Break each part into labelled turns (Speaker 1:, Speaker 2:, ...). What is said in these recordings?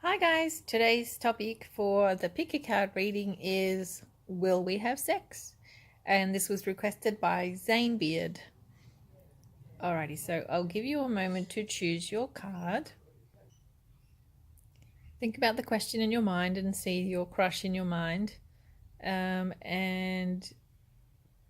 Speaker 1: Hi guys, today's topic for the pick a card reading is Will We Have Sex? And this was requested by Zane Beard. Alrighty, so I'll give you a moment to choose your card. Think about the question in your mind and see your crush in your mind. And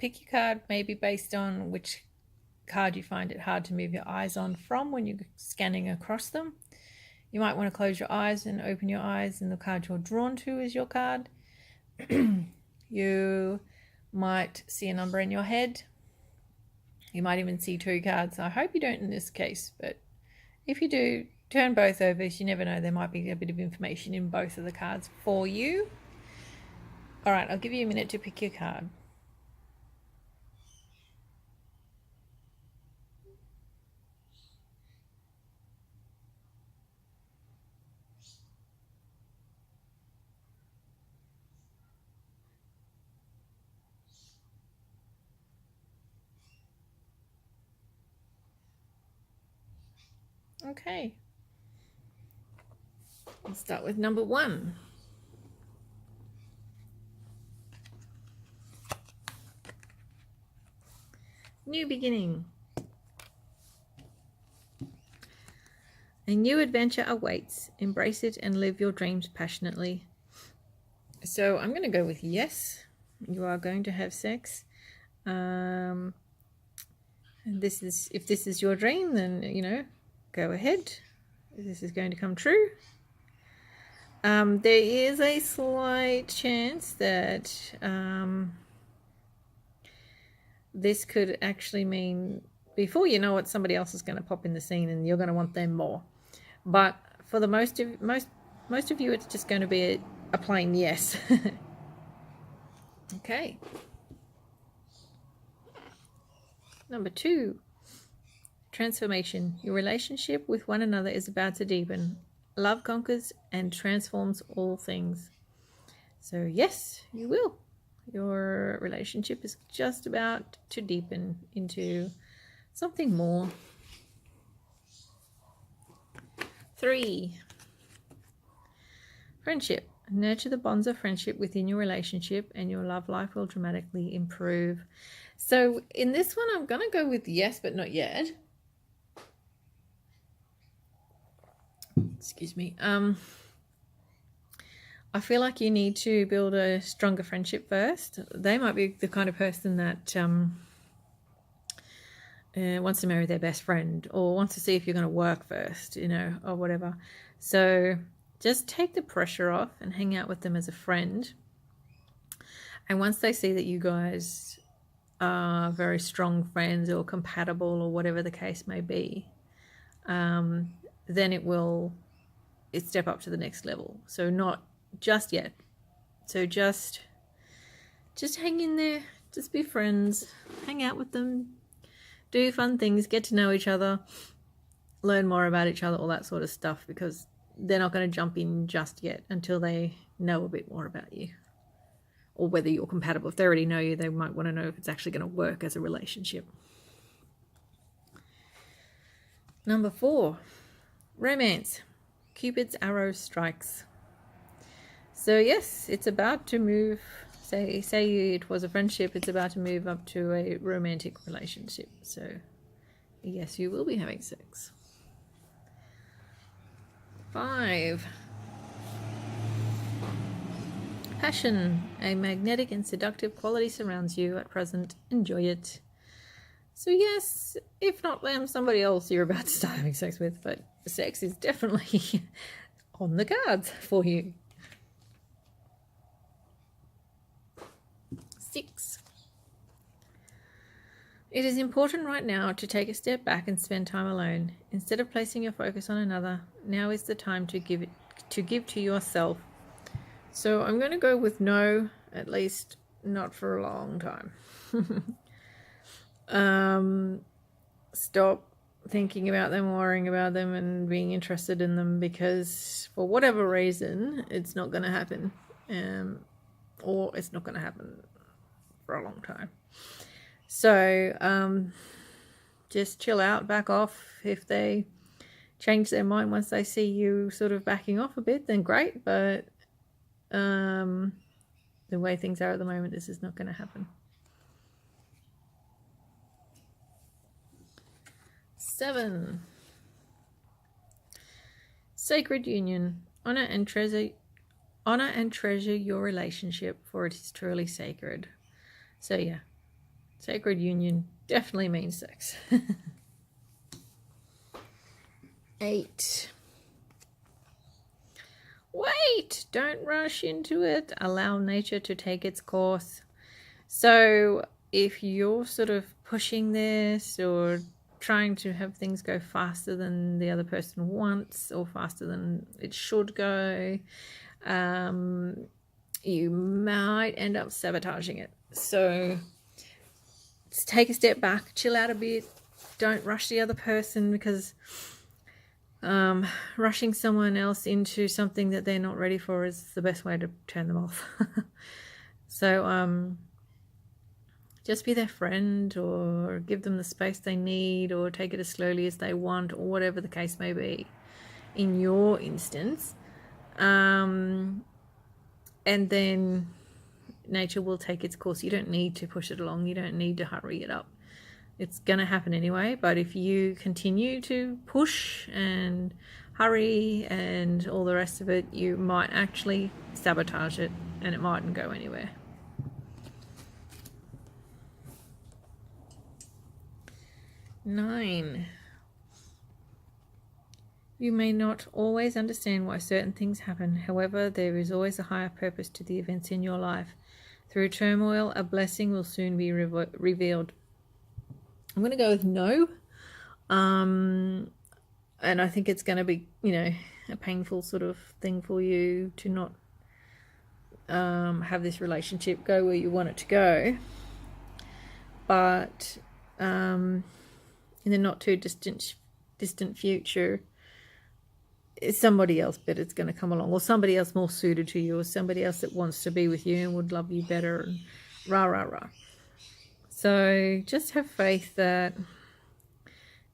Speaker 1: pick your card maybe based on which card you find it hard to move your eyes on from when you're scanning across them. You might want to close your eyes and open your eyes, and the card you're drawn to is your card. You might see a number in your head. You might even see two cards. I hope you don't in this case, but if you do, turn both over. You never know, there might be a bit of information in both of the cards for you. All right, I'll give you a minute to pick your card. Okay, let's start with number one. New beginning. A new adventure awaits. Embrace it and live your dreams passionately. So I'm going to go with yes. You are going to have sex. And this is, if this is your dream, then go ahead. This is going to come true. There is a slight chance that this could actually mean, before you know it, somebody else is going to pop in the scene and you're going to want them more. But for the most of you, it's just going to be a plain yes. Okay. Number two, transformation. Your relationship with one another is about to deepen. Love conquers and transforms all things. So yes, you will. Your relationship is just about to deepen into something more. 3, friendship. Nurture the bonds of friendship within your relationship and your love life will dramatically improve. So in this one, I'm going to go with yes, but not yet. Excuse me. I feel like you need to build a stronger friendship first. They might be the kind of person that wants to marry their best friend or wants to see if you're going to work first, or whatever. So just take the pressure off and hang out with them as a friend. And once they see that you guys are very strong friends or compatible or whatever the case may be, then it step up to the next level. So not just yet. So just hang in there. Just be friends. Hang out with them. Do fun things. Get to know each other. Learn more about each other. All that sort of stuff. Because they're not going to jump in just yet until they know a bit more about you. Or whether you're compatible. If they already know you, they might want to know if it's actually going to work as a relationship. Number 4. Romance. Cupid's arrow strikes. So yes, it's about to move. Say it was a friendship, it's about to move up to a romantic relationship. So yes, you will be having sex. 5. Passion. A magnetic and seductive quality surrounds you at present. Enjoy it. So yes, if not them, somebody else you're about to start having sex with, but sex is definitely on the cards for you. 6. It is important right now to take a step back and spend time alone. Instead of placing your focus on another, now is the time to give to yourself. So I'm going to go with no, at least not for a long time. Stop thinking about them, worrying about them, and being interested in them, because for whatever reason, it's not going to happen. Or it's not going to happen for a long time. So just chill out, back off. If they change their mind once they see you sort of backing off a bit, then great. But the way things are at the moment, this is not going to happen. 7. Sacred union. Honor and treasure your relationship, for it is truly sacred. So yeah, sacred union definitely means sex. 8. Wait, don't rush into it. Allow nature to take its course. So if you're sort of pushing this or trying to have things go faster than the other person wants or faster than it should go, you might end up sabotaging it. So just take a step back, chill out a bit. Don't rush the other person, because rushing someone else into something that they're not ready for is the best way to turn them off. So just be their friend, or give them the space they need, or take it as slowly as they want, or whatever the case may be in your instance. And then nature will take its course. You don't need to push it along. You don't need to hurry it up. It's going to happen anyway. But if you continue to push and hurry and all the rest of it, you might actually sabotage it, and it mightn't go anywhere. 9. You may not always understand why certain things happen. However, there is always a higher purpose to the events in your life. Through turmoil, a blessing will soon be revealed. I'm going to go with no. And I think it's going to be, a painful sort of thing for you to not have this relationship go where you want it to go. But in the not too distant future, somebody else better is going to come along, or somebody else more suited to you, or somebody else that wants to be with you and would love you better, and rah rah rah. So just have faith that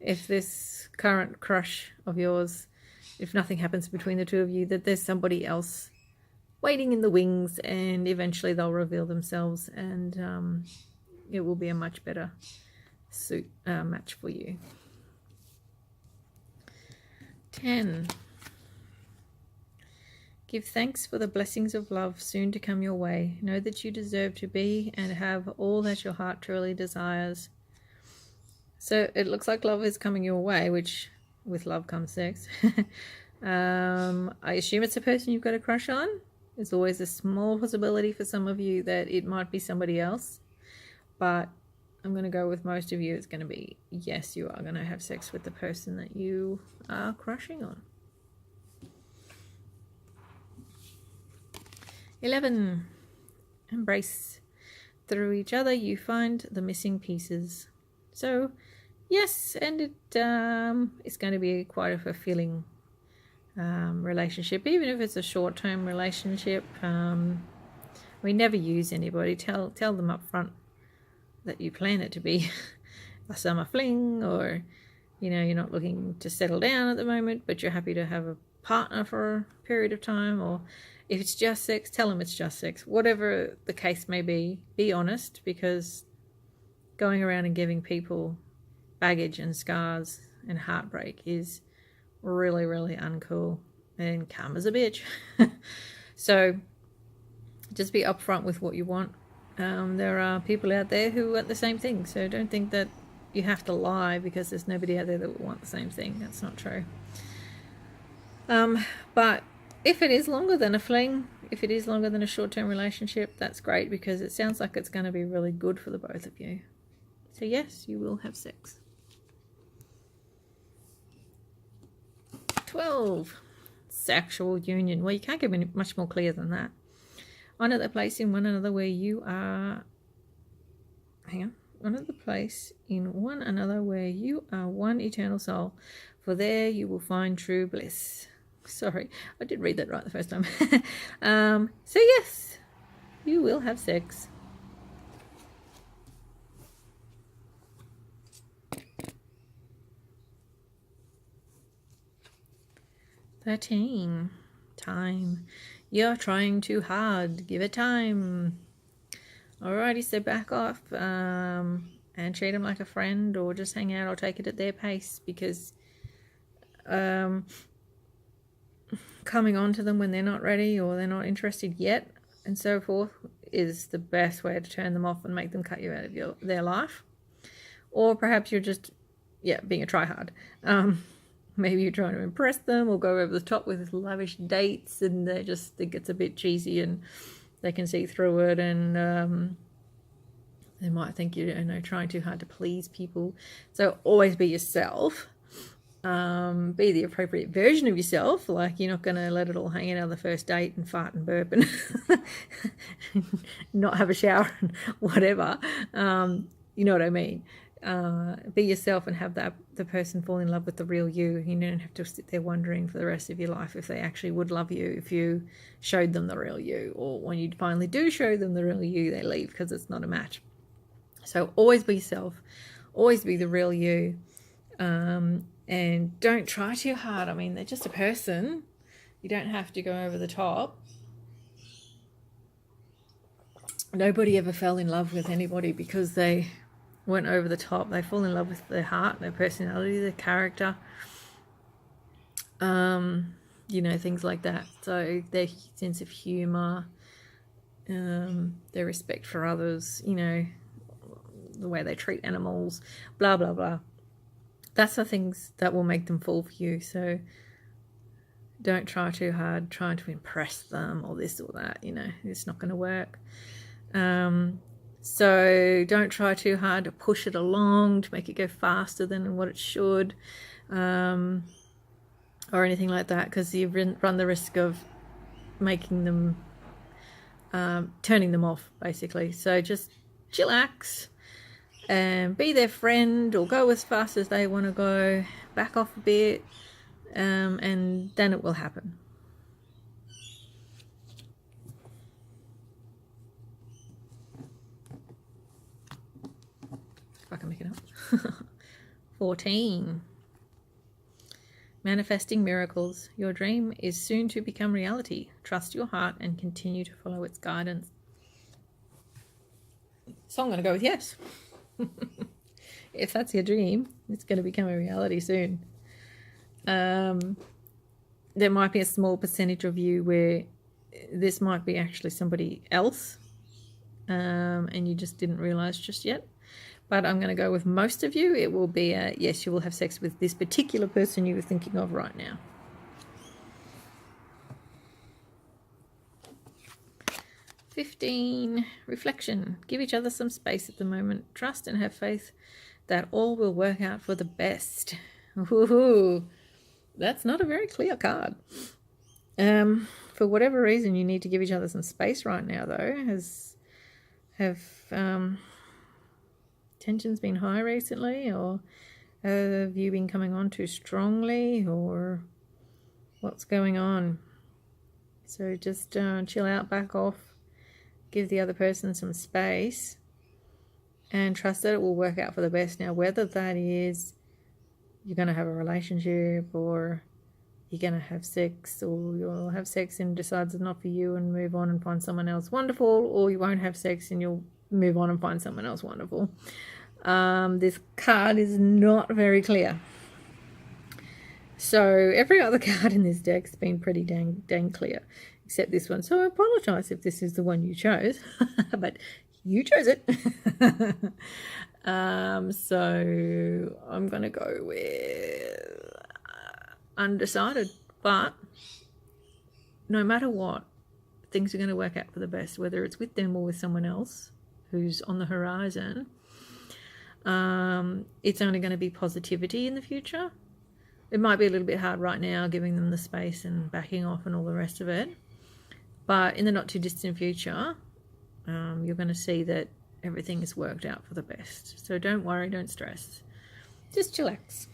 Speaker 1: if this current crush of yours, if nothing happens between the two of you, that there's somebody else waiting in the wings, and eventually they'll reveal themselves, and it will be a much better match for you. 10. Give thanks for the blessings of love soon to come your way. Know that you deserve to be and have all that your heart truly desires. So it looks like love is coming your way, which with love comes sex. I assume it's a person you've got a crush on. There's always a small possibility for some of you that it might be somebody else. But I'm going to go with most of you. It's going to be, yes, you are going to have sex with the person that you are crushing on. 11. Embrace. Through each other, you find the missing pieces. So, yes, and it's going to be quite a fulfilling relationship, even if it's a short-term relationship. We never use anybody. Tell them up front that you plan it to be a summer fling, or you're not looking to settle down at the moment, but you're happy to have a partner for a period of time. Or if it's just sex, tell them it's just sex. Whatever the case may be honest, because going around and giving people baggage and scars and heartbreak is really, really uncool and karma's a bitch. So just be upfront with what you want. There are people out there who want the same thing, so don't think that you have to lie because there's nobody out there that will want the same thing. That's not true. But if it is longer than a fling, if it is longer than a short-term relationship, that's great, because it sounds like it's going to be really good for the both of you. So yes, you will have sex. 12. Sexual union. Well, you can't get any much more clear than that. Honor the place in one another where you are... Honor the place in one another where you are one eternal soul, for there you will find true bliss. Sorry, I did read that right the first time. So yes, you will have sex. 13. Time. You're trying too hard. Give it time. Alrighty, so back off and treat them like a friend, or just hang out or take it at their pace, because coming on to them when they're not ready or they're not interested yet and so forth is the best way to turn them off and make them cut you out of their life. Or perhaps you're just being a tryhard. Maybe you're trying to impress them or go over the top with lavish dates, and they just think it's a bit cheesy and they can see through it, and they might think you're trying too hard to please people. So always be yourself. Be the appropriate version of yourself. Like, you're not going to let it all hang out on the first date and fart and burp and not have a shower and whatever. You know what I mean? Be yourself and have the person fall in love with the real you. You don't have to sit there wondering for the rest of your life if they actually would love you if you showed them the real you, or when you finally do show them the real you, they leave because it's not a match. So always be yourself, always be the real you, and don't try too hard. I mean, they're just a person. You don't have to go over the top. Nobody ever fell in love with anybody because they went over the top. They fall in love with their heart, their personality, their character, things like that. So their sense of humor, their respect for others, the way they treat animals, blah, blah, blah. That's the things that will make them fall for you. So don't try too hard trying to impress them or this or that. It's not going to work. So don't try too hard to push it along, to make it go faster than what it should, or anything like that, because you run the risk of making them, turning them off, basically. So just chillax and be their friend, or go as fast as they want to go, back off a bit, and then it will happen. If I can make it up. 14. Manifesting miracles. Your dream is soon to become reality. Trust your heart and continue to follow its guidance. So I'm going to go with yes. If that's your dream, it's going to become a reality soon. There might be a small percentage of you where this might be actually somebody else, and you just didn't realize just yet. But I'm going to go with most of you. It will be yes, you will have sex with this particular person you were thinking of right now. 15. Reflection. Give each other some space at the moment. Trust and have faith that all will work out for the best. Ooh, that's not a very clear card. For whatever reason, you need to give each other some space right now, though. Have tensions been high recently, or have you been coming on too strongly, or what's going on? So just chill out, back off, give the other person some space, and trust that it will work out for the best. Now, whether that is you're going to have a relationship, or you're going to have sex, or you'll have sex and decides it's not for you and move on and find someone else wonderful, or you won't have sex and you'll move on and find someone else wonderful. This card is not very clear. So every other card in this deck's been pretty dang clear, except this one. So I apologize if this is the one you chose, but you chose it. So I'm going to go with undecided, but no matter what, things are going to work out for the best, whether it's with them or with someone else who's on the horizon. It's only going to be positivity in the future. It might be a little bit hard right now, giving them the space and backing off and all the rest of it. But in the not too distant future, you're going to see that everything is worked out for the best. So don't worry, don't stress. Just chillax.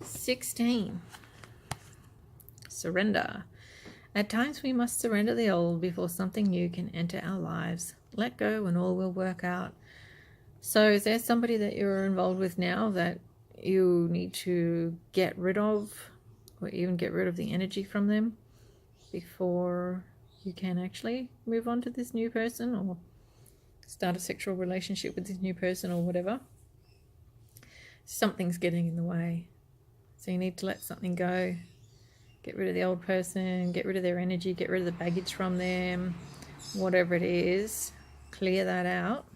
Speaker 1: (16) Surrender. At times we must surrender the old before something new can enter our lives. Let go and all will work out. So is there somebody that you're involved with now that you need to get rid of, or even get rid of the energy from them before you can actually move on to this new person or start a sexual relationship with this new person or whatever. Something's getting in the way. So you need to let something go. Get rid of the old person, get rid of their energy, get rid of the baggage from them, whatever it is, clear that out.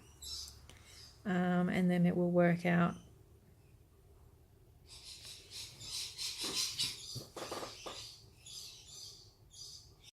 Speaker 1: And then it will work out